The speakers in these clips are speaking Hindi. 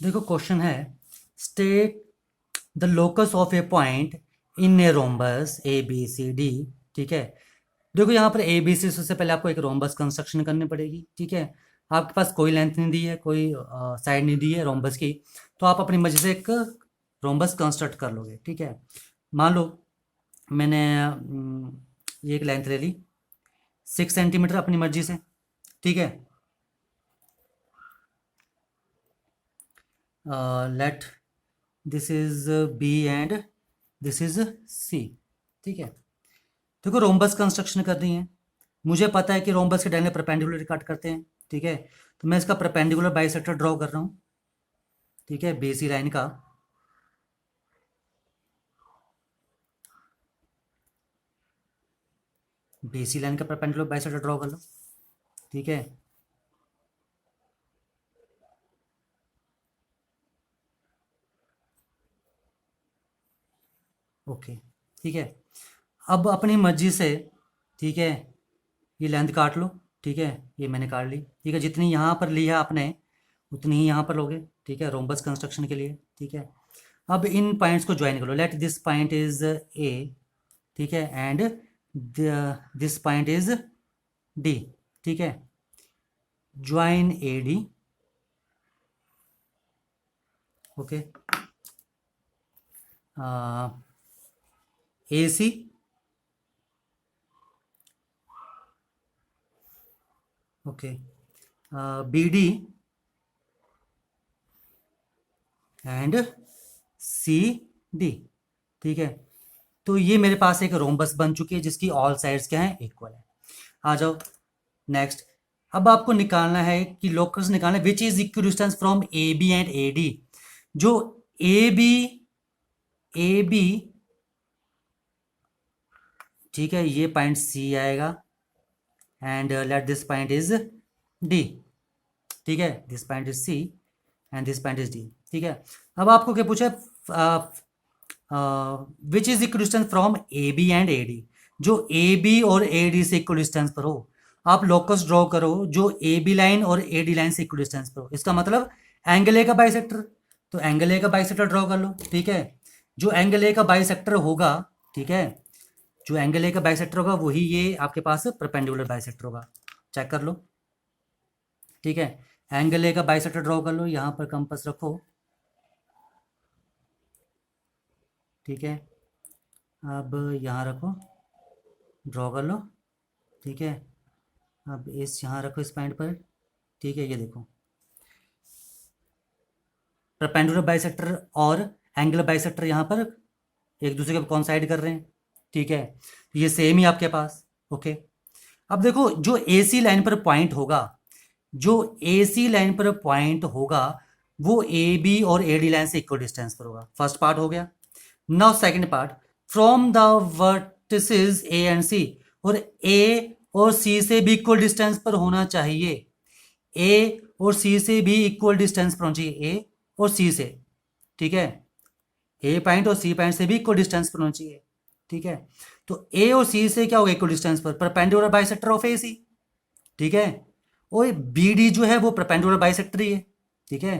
देखो क्वेश्चन है, state the locus of a point in a rhombus A B C D. ठीक है, देखो यहाँ पर ए बी सी, सबसे पहले आपको एक रोम्बस कंस्ट्रक्शन करनी पड़ेगी। ठीक है, आपके पास कोई लेंथ नहीं दी है, कोई साइड नहीं दी है रोम्बस की, तो आप अपनी मर्जी से एक रोम्बस कंस्ट्रक्ट कर लोगे। ठीक है, मान लो मैंने ये एक लेंथ ले ली 6 सेंटीमीटर अपनी मर्जी से। ठीक है, let this is B and this is C. ठीक है, देखो रोम्बस कंस्ट्रक्शन करनी है, मुझे पता है कि रोम्बस के डायने परपेंडिकुलर कट करते हैं। ठीक है, तो मैं इसका परपेंडिकुलर बाइसेक्टर ड्रॉ कर रहा हूँ। ठीक है, बेसी लाइन का बेसी लाइन का परपेंडिकुलर बाइसेक्टर ड्रॉ कर लो। ठीक है, ओके। ठीक है, अब अपनी मर्जी से, ठीक है, ये लेंथ काट लो। ठीक है, ये मैंने काट ली। ठीक है, जितनी यहाँ पर ली है आपने उतनी ही यहाँ पर लोगे। ठीक है, रोम्बस कंस्ट्रक्शन के लिए। ठीक है, अब इन पॉइंट्स को ज्वाइन करो। Let this point is A, ठीक है, and this point is D. ठीक है, join A D. Okay, A C, okay, B D and C D. ठीक है, तो ये मेरे पास एक रोम्बस बन चुकी है जिसकी ऑल साइड्स क्या है, इक्वल है। आ जाओ नेक्स्ट। अब आपको निकालना है कि लोकस निकालना है which is equal distance from A B and A D. जो ए बी, ठीक है, ये पॉइंट सी आएगा and let this point is D. ठीक है, this point is C and this point is D. ठीक है, अब आपको क्या पूछा, which is equal distance from A B and A D. जो ए बी और ए डी से इक्वल डिस्टेंस पर हो, आप लोकस ड्रॉ करो जो ए बी लाइन और ए डी लाइन से इक्वल डिस्टेंस पर हो। इसका मतलब एंगल ए का बाइसेक्टर, तो एंगल ए का बाइसेक्टर ड्रॉ कर लो। ठीक है, जो एंगल ए का बाइसेक्टर होगा, ठीक है, जो एंगल ए का बाइसेक्टर होगा वही ये आपके पास परपेंडिकुलर बाइसेक्टर होगा। चेक कर लो। ठीक है, एंगल ए का बाइसेक्टर ड्रॉ कर लो, यहाँ पर कंपास रखो। ठीक है, अब यहाँ रखो, ड्रॉ कर लो। ठीक है, अब इस यहाँ रखो इस पॉइंट पर। ठीक है, ये देखो परपेंडिकुलर बाइसेक्टर और एंगल बाइसेक्टर यहाँ पर एक दूसरे के कॉन्साइड कर रहे हैं। ठीक है, ये सेम ही आपके पास। ओके, अब देखो जो ए सी लाइन पर पॉइंट होगा, जो ए सी लाइन पर पॉइंट होगा वो ए बी और ए डी लाइन से इक्वल डिस्टेंस पर होगा। फर्स्ट पार्ट हो गया। Now second part, from the vertices A and C, और ए और सी से भी इक्वल डिस्टेंस पर होना चाहिए। ए और सी से भी इक्वल डिस्टेंस पर होना चाहिए, ए और सी से। ठीक है, ए पॉइंट और सी पॉइंट से भी इक्वल डिस्टेंस पर होना चाहिए। ठीक है, तो ए और सी से क्या होगा इक्वल डिस्टेंस पर, perpendicular bisector of A C. ठीक है, और बी डी जो है वो परपेंडिकुलर बाइसेक्टर ही है। ठीक है,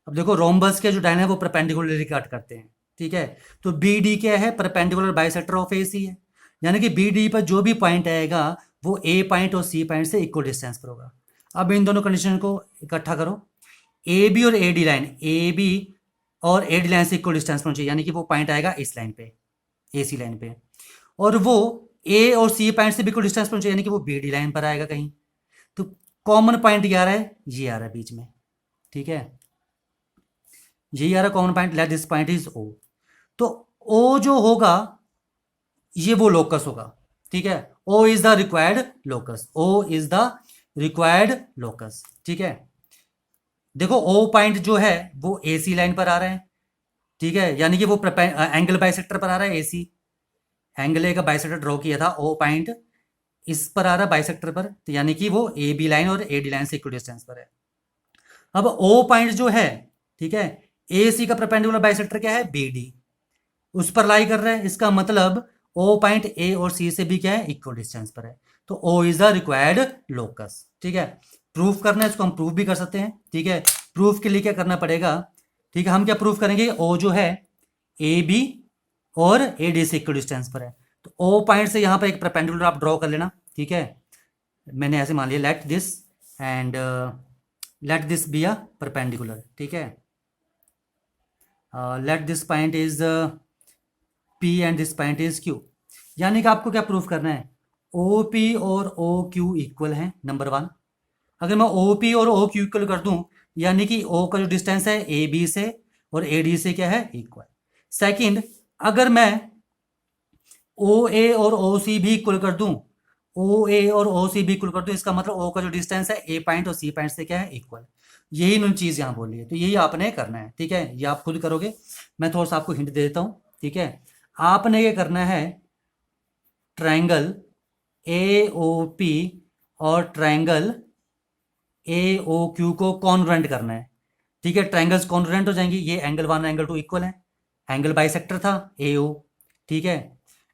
अब देखो रोम्बस के जो डायन है वो परपेंडिकुलरली कट करते हैं। ठीक है, तो बी डी क्या है, परपेंडिकुलर बाइसेक्टर ऑफ ए सी है, यानी कि बी डी पर जो भी पॉइंट आएगा वो ए पॉइंट और सी पॉइंट से इक्वल डिस्टेंस पर होगा। अब इन दोनों कंडीशन को इकट्ठा करो, ए बी और A D line, A B और ए डी लाइन से इक्वल डिस्टेंस पर होना चाहिए, यानी कि वो पॉइंट आएगा इस लाइन पे, ए सी लाइन पे, और वो ए और सी पॉइंट से भी इक्वल डिस्टेंस पर होना चाहिए, यानी कि वो बी डी लाइन पर आएगा कहीं। तो कॉमन पॉइंट ये आ रहा है, ये आ रहा है बीच में। ठीक है, यही आ रहा है common point, let this point is O. तो ओ जो होगा ये वो लोकस होगा। ठीक है, O is the required locus, O is the required locus. ठीक है, देखो ओ पॉइंट जो है वो ए सी लाइन पर आ रहा है। ठीक है, यानी कि वो एंगल बाइसेक्टर पर आ रहा है ए सी। एंगल ए का बाइसेक्टर ड्रॉ किया था, ओ पॉइंट इस पर आ रहा है बाइसेक्टर पर, तो यानी कि वो ए बी लाइन और ए डी लाइन से इक्वल डिस्टेंस पर है। अब ओ पॉइंट जो है, ठीक है, ए सी का परपेंडिकुलर बाइसेक्टर क्या है, बी डी, उस पर लाई कर रहा है। इसका मतलब ओ पॉइंट ए और सी से भी क्या है, इक्वल डिस्टेंस पर है, तो O is the required locus. ठीक है, प्रूफ करना है इसको, हम प्रूफ भी कर सकते हैं। ठीक है, प्रूफ के लिए क्या करना पड़ेगा, ठीक है, हम क्या प्रूफ करेंगे, ओ जो है ए बी और ए डी से इक्वल डिस्टेंस पर है, तो ओ पॉइंट से यहाँ पर एक परपेंडिकुलर आप ड्रॉ कर लेना, ठीक है। मैंने ऐसे मान लिया let this and let this be a perpendicular, ठीक है। Let this point is P and this point is Q, यानी कि आपको क्या प्रूफ करना है, ओ पी और ओ क्यू इक्वल है, नंबर वन। अगर मैं ओ पी और ओ क्यू इक्वल कर दूं, यानी कि ओ का जो डिस्टेंस है ए बी से और ए डी से क्या है, इक्वल। सेकंड, अगर मैं ओ ए और ओ सी भी इक्वल कर दूं, ओ ए और ओ सी भी इक्वल कर दूं, इसका मतलब ओ का जो डिस्टेंस है ए पॉइंट और सी पॉइंट से क्या है, इक्वल। यही इन्होंने चीज़ यहाँ बोली है, तो यही आपने करना है, ठीक है। ये आप खुद करोगे, मैं थोड़ा सा आपको हिंट दे देता हूँ, ठीक है। आपने ये करना है, ट्रायंगल ए ओ पी और ट्रायंगल ए ओ क्यू को कॉन्ग्रुएंट करना है, ठीक है। ट्रायंगल्स कॉन्ग्रुएंट हो जाएंगी, ये angle one angle two equal है, एंगल बाइसेक्टर था ए ओ, ठीक है।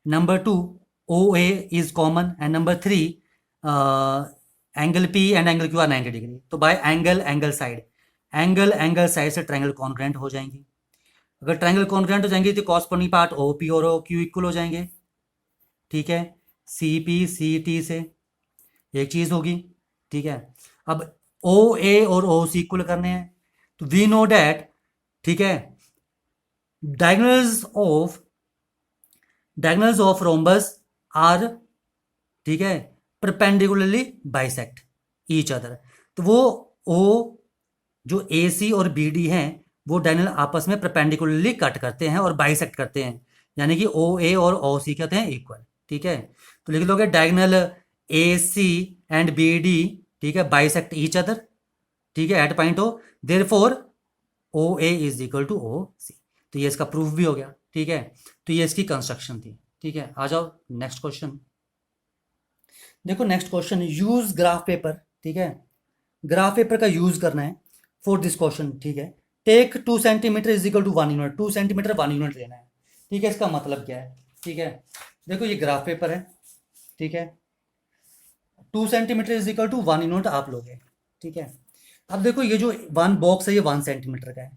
Number two, O A is common, and number three, angle P and angle Q are 90 डिग्री, तो बाय एंगल एंगल साइड से ट्रायंगल कॉन्ग्रुएंट हो जाएंगी। अगर ट्रायंगल कॉन्ग्रुएंट हो जाएंगी तो कॉरस्पॉन्डिंग पार्ट ओ पी और ओ क्यू इक्वल हो जाएंगे, ठीक है, सी पी सी टी से एक चीज़ होगी, ठीक है। अब ओ ए और ओ सी इक्वल करने हैं, तो वी नो डैट, ठीक है, डायगोनल्स ऑफ रोम्बस आर, ठीक है, परपेंडिकुलरली बाइसेक्ट ईच अदर, तो वो ओ जो ए सी और बी डी हैं वो डायगोनल आपस में परपेंडिकुलरली कट करते हैं और बाइसेक्ट करते हैं, यानी कि ओ ए और ओ सी कहते हैं इक्वल, ठीक है। तो लिख लोगे diagonal A C and B D, ठीक है, बाइसेक्ट ईच अदर, ठीक है, at point O, therefore O A is equal to O C. तो ये इसका प्रूफ भी हो गया, ठीक है। तो ये इसकी कंस्ट्रक्शन थी, ठीक है। आ जाओ नेक्स्ट क्वेश्चन। देखो next question, use graph paper, ठीक है। ग्राफ पेपर का यूज करना है फॉर दिस क्वेश्चन, ठीक है। Take 2 centimetre is equal to 1 unit, 2 centimetre 1 unit लेना है, ठीक है। इसका मतलब क्या है, ठीक है, देखो ये ग्राफ पेपर है, ठीक है, 2 centimetre is equal to 1 unit आप लोगे, ठीक है। अब देखो ये जो 1 बॉक्स है ये 1 सेंटीमीटर का है,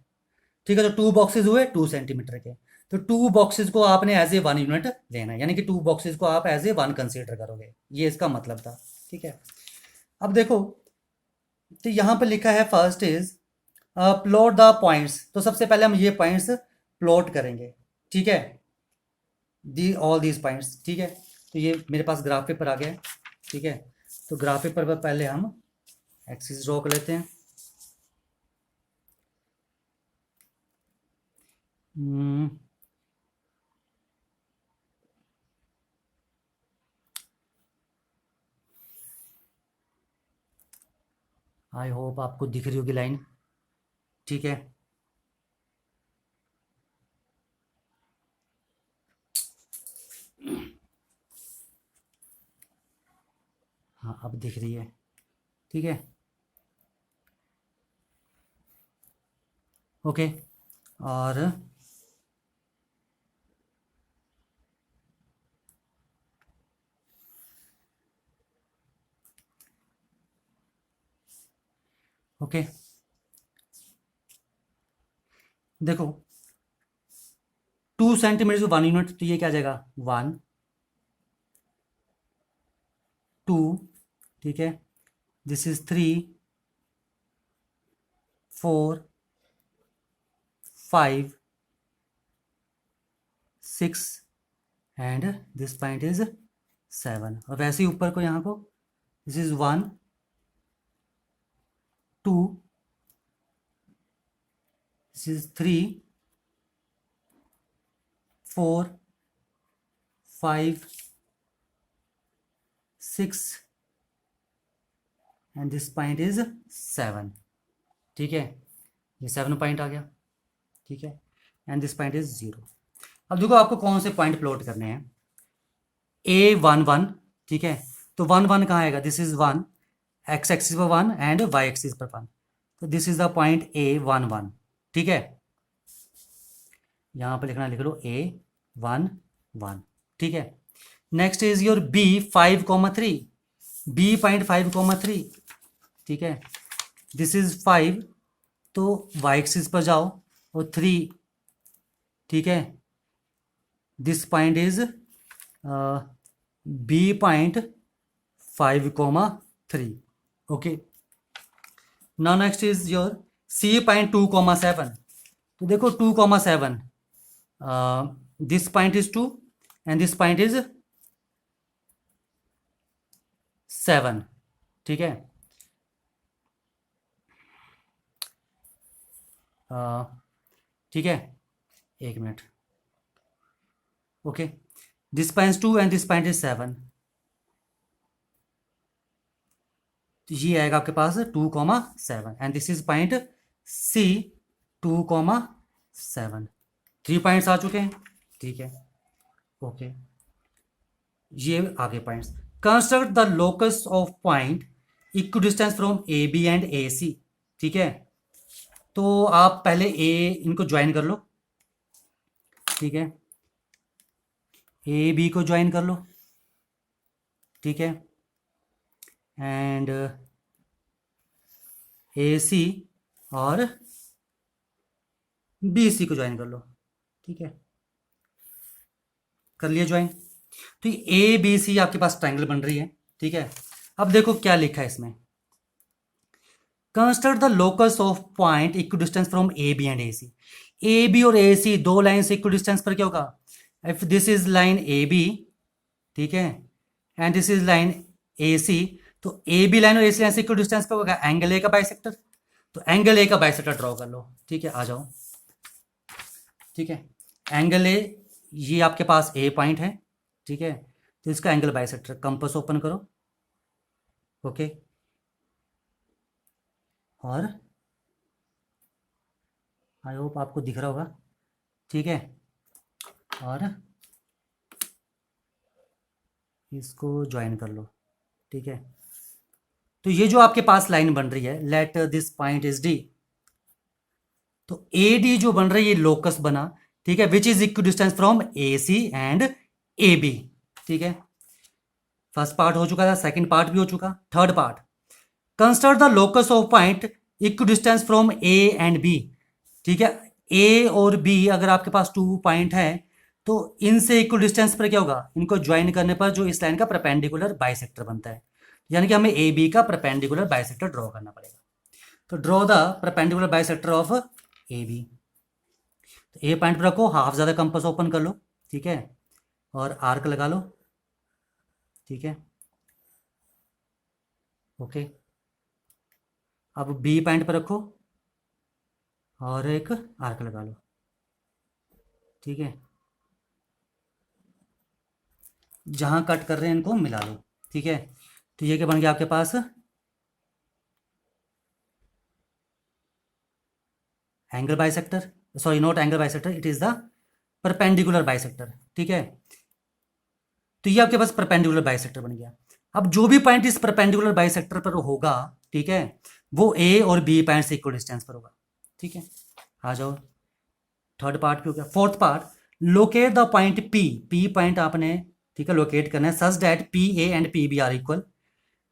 ठीक है, तो 2 बॉक्सेस हुए 2 सेंटीमीटर के, तो 2 बॉक्सेस को आपने एज ए 1 यूनिट लेना है, यानी कि 2 बॉक्सेस को आप एज ए 1 कंसीडर करोगे, ये इसका मतलब था, ठीक है। अब देखो, तो यहाँ पर लिखा है first is plot the points, तो सबसे पहले हम ये पॉइंट्स प्लॉट करेंगे, ठीक है, दी ऑल दीज पॉइंट्स, ठीक है। तो ये मेरे पास ग्राफ पेपर आ गया है, ठीक है। तो ग्राफ पेपर पर पहले हम एक्सिस ड्रॉ कर लेते हैं। आई होप आपको दिख रही होगी लाइन, ठीक है। हाँ अब दिख रही है, ठीक है, ओके। और ओके, देखो 2 सेंटीमीटर टू 1 यूनिट, तो ये क्या आ जाएगा 1 2, ठीक है, this is 3 4 5 6 and this point is 7, और वैसे ही ऊपर को यहाँ को this is 1 2, this is 3 4 5 6 and this point is 7, ठीक है, ये 7 पॉइंट आ गया, ठीक है, एंड दिस पॉइंट इज 0। अब देखो आपको कौन से पॉइंट प्लॉट करने हैं, A11, ठीक है, तो 1 कहाँ आएगा, दिस इज 1, एक्स एक्सिस पर 1 एंड वाई एक्सिस पर 1, तो this is the point A11, ठीक है। यहाँ पर लिखना, लिख लो A11, ठीक है। Next is your B5,3, B point 5,3, ठीक है, दिस इज 5, तो वाई एक्सिस पर जाओ और 3, ठीक है, this point is B point 5,3, okay. Now next is your C point 2,7। तो देखो 2,7, this point is 2 and this point is 7, ठीक है। ठीक है, एक minute, okay. This point 2 and this point is 7, तो ये आएगा आपके पास 2,7 and this is point C 2,7। 3 points आ चुके हैं, ठीक है, ओके। ये आगे points, construct the locus of point इक्व distance from A B and A C, ठीक है। तो आप पहले इनको ज्वाइन कर लो, ठीक है, ए बी को ज्वाइन कर लो, ठीक है, एंड ए सी और बी सी को ज्वाइन कर लो, ठीक है, कर लिया ज्वाइन। तो ए बी सी आपके पास ट्रायंगल बन रही है, ठीक है। अब देखो क्या लिखा है इसमें, construct the locus of point इक्व distance from A B and A C. A B और ए सी दो लाइन से इक्व डिस्टेंस पर क्या होगा, if this is line A B, ठीक है, and this is line A C, तो ए बी लाइन और ए सी लाइन से इक्व डिस्टेंस पर होगा एंगल ए का बाइसेक्टर। तो एंगल ए का बाइसेक्टर ड्रॉ कर लो, ठीक है, आ जाओ, ठीक है। एंगल ए, ये आपके पास ए पॉइंट है, ठीक है, तो इसका एंगल बाइसेक्टर, कंपास ओपन करो, ओके, और आई होप आपको दिख रहा होगा, ठीक है, और इसको ज्वाइन कर लो, ठीक है। तो ये जो आपके पास लाइन बन रही है, let this point is D, तो ए डी जो बन रही है ये लोकस बना, ठीक है, which is equal distance from A C and A B, ठीक है। फर्स्ट पार्ट हो चुका था, सेकंड पार्ट भी हो चुका, third part, construct the locus of point इक्व distance from A and B, ठीक है। ए और बी अगर आपके पास 2 पॉइंट है तो इनसे इक्वल डिस्टेंस पर क्या होगा, इनको ज्वाइन करने पर जो इस लाइन का परपेंडिकुलर बाइसेक्टर बनता है, यानी कि हमें ए बी का परपेंडिकुलर बाइसेक्टर ड्रॉ करना पड़ेगा। तो draw the perpendicular bisector of A B. तो ए पॉइंट पर रखो, हाफ ज़्यादा कंपास ओपन कर लो, ठीक है, और आर्क लगा लो, ठीक है, ओके। अब बी पॉइंट पर रखो और एक आर्क लगा लो, ठीक है, जहां कट कर रहे हैं इनको मिला लो, ठीक है। तो ये क्या बन गया आपके पास, angle bisector, sorry not angle bisector, it is the perpendicular bisector, ठीक है। तो ये आपके पास परपेंडिकुलर बाइसेक्टर बन गया। अब जो भी पॉइंट इस परपेंडिकुलर बाइसेक्टर पर होगा, ठीक है, वो ए और बी पॉइंट से इक्वल डिस्टेंस पर होगा, ठीक है। आ जाओ, थर्ड पार्ट पे हो गया। Fourth part, locate the point P, P point आपने, ठीक है, लोकेट करना है such that P A and P B are equal,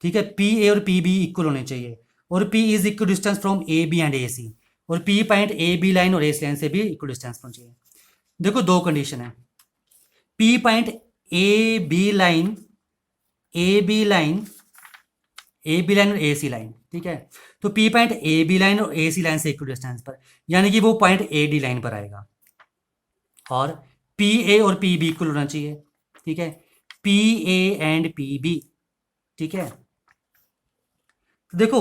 ठीक है। पी ए और पी बी इक्वल होने चाहिए, और P is equal distance from A B and A C, और P point A B line और ए सी लाइन से भी इक्वल डिस्टेंस पर चाहिए। देखो दो कंडीशन है, P point A B line, A B line, A B line और ए सी लाइन, ठीक है। तो P point A B line और ए सी लाइन से इक्वल डिस्टेंस पर, यानी कि वो पॉइंट ए डी लाइन पर आएगा, और पी ए और पी बी इक्वल होना चाहिए, ठीक है, P A and P B, ठीक है। तो देखो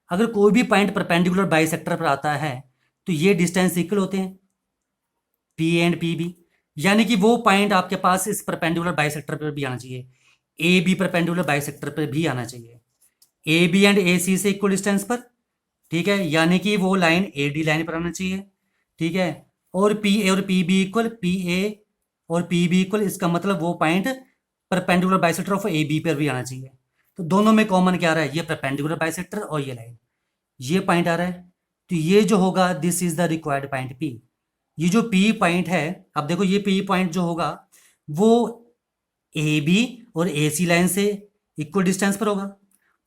अगर कोई भी पॉइंट परपेंडिकुलर बाइसेक्टर पर आता है तो ये डिस्टेंस इक्वल होते हैं, पी एंड पी बी, यानी कि वो पॉइंट आपके पास इस परपेंडिकुलर बाइसेक्टर पर भी आना चाहिए, ए बी परपेंडिकुलर बाइसेक्टर पर भी आना चाहिए, ए बी एंड ए सी से इक्वल डिस्टेंस पर, ठीक है, यानी कि वो लाइन ए डी लाइन पर आना चाहिए, ठीक है। और पी ए और P B equal, P A और पी बी इक्वल, इसका मतलब वो point perpendicular bisector of A B पर भी आना चाहिए। तो दोनों में कॉमन क्या आ रहा है, ये परपेंडिकुलर बाइसेक्टर और ये लाइन, ये पॉइंट आ रहा है। तो ये जो होगा this is the required point P. ये जो पी पॉइंट है, अब देखो ये पी पॉइंट जो होगा वो ए बी और ए सी लाइन से इक्वल डिस्टेंस पर होगा,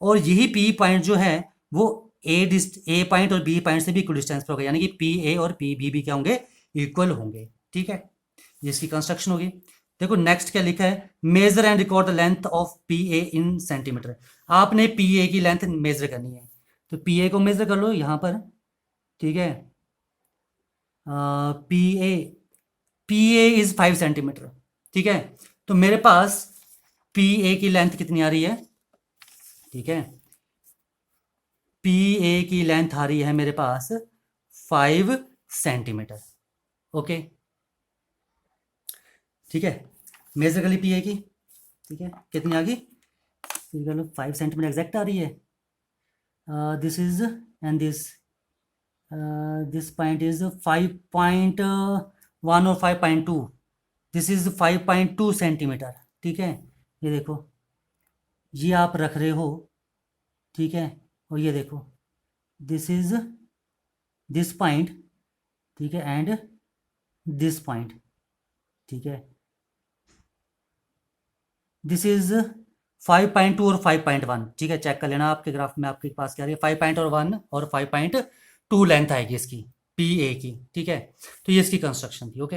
और यही पी पॉइंट जो है वो ए पॉइंट और बी पॉइंट से भी इक्वल डिस्टेंस पर होगा, यानी कि पी ए और पी बी भी क्या होंगे, इक्वल होंगे। ठीक है, ये इसकी कंस्ट्रक्शन होगी। देखो नेक्स्ट क्या लिखा है, measure and record the length of P A in centimetre. आपने पी ए की लेंथ मेजर करनी है, तो पी ए को मेजर कर लो यहाँ पर। ठीक है, पी ए इज 5 सेंटीमीटर। ठीक है, तो मेरे पास पी ए की लेंथ कितनी आ रही है, ठीक है, पी ए की लेंथ आ रही है मेरे पास 5 सेंटीमीटर। ओके, ठीक है, मेजर कर ली पी ए की। ठीक है, कितनी आ गई, फिर कर लो 5 सेंटीमीटर एग्जैक्ट आ रही है। This is and this point is 5.1 और 5.2, दिस इज 5.2 सेंटीमीटर। ठीक है, ये देखो, ये आप रख रहे हो। ठीक है, और ये देखो, दिस इज दिस पॉइंट, ठीक है, एंड दिस पॉइंट। ठीक है, दिस इज 5.2 और 5.1। ठीक है, चेक कर लेना आपके ग्राफ में, आपके पास क्या आ रही है, 5.1 और 5.2 लेंथ आएगी इसकी पी ए की। ठीक है, तो ये इसकी कंस्ट्रक्शन थी। ओके।